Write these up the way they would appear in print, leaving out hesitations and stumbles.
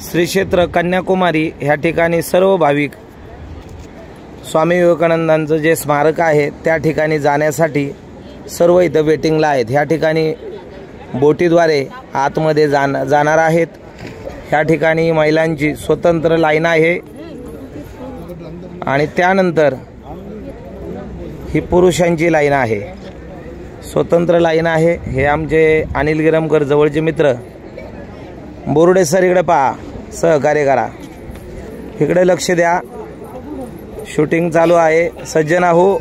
श्री क्षेत्र कन्याकुमारी ह्या ठिकाणी सर्व भाविक स्वामी विवेकानंदांचं जे स्मारक आहे त्या ठिकाणी जाण्यासाठी सर्व इथं वेटिंगला आहेत। ह्या ठिकाणी बोटीद्वारे आतमध्ये जाणार आहेत। ह्या ठिकाणी महिलांची स्वतंत्र लाईन आहे आणि त्यानंतर ही पुरुषांची लाईन आहे, स्वतंत्र लाईन आहे। हे आमचे अनिल गिरमकर जवळचे मित्र बोरुडे सर, इकडे पहा, सहकार्य करा, इकडे लक्ष द्या, शूटिंग चालू आहे। सज्जना हो,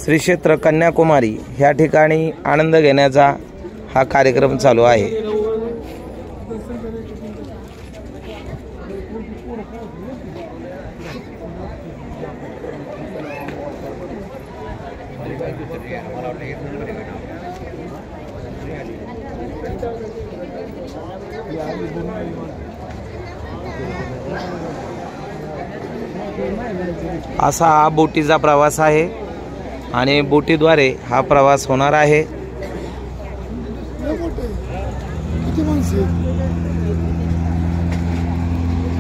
श्री क्षेत्र कन्याकुमारी ह्या ठिकाणी आनंद घेण्याचा हा कार्यक्रम चालू आहे। असा हा बोटीचा प्रवास आहे आणि बोटीद्वारे हा प्रवास होणार आहे।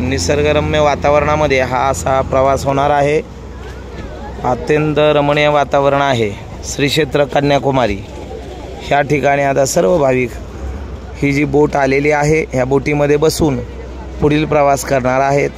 निसर्गरम्य वातावरणामध्ये हा असा प्रवास होणार आहे। अत्यंत रमणीय वातावरण आहे श्री क्षेत्र कन्याकुमारी ह्या ठिकाणी। आता सर्व भाविक ही जी बोट आलेली आहे ह्या बोटीमध्ये बसून पुढील प्रवास करणार आहेत।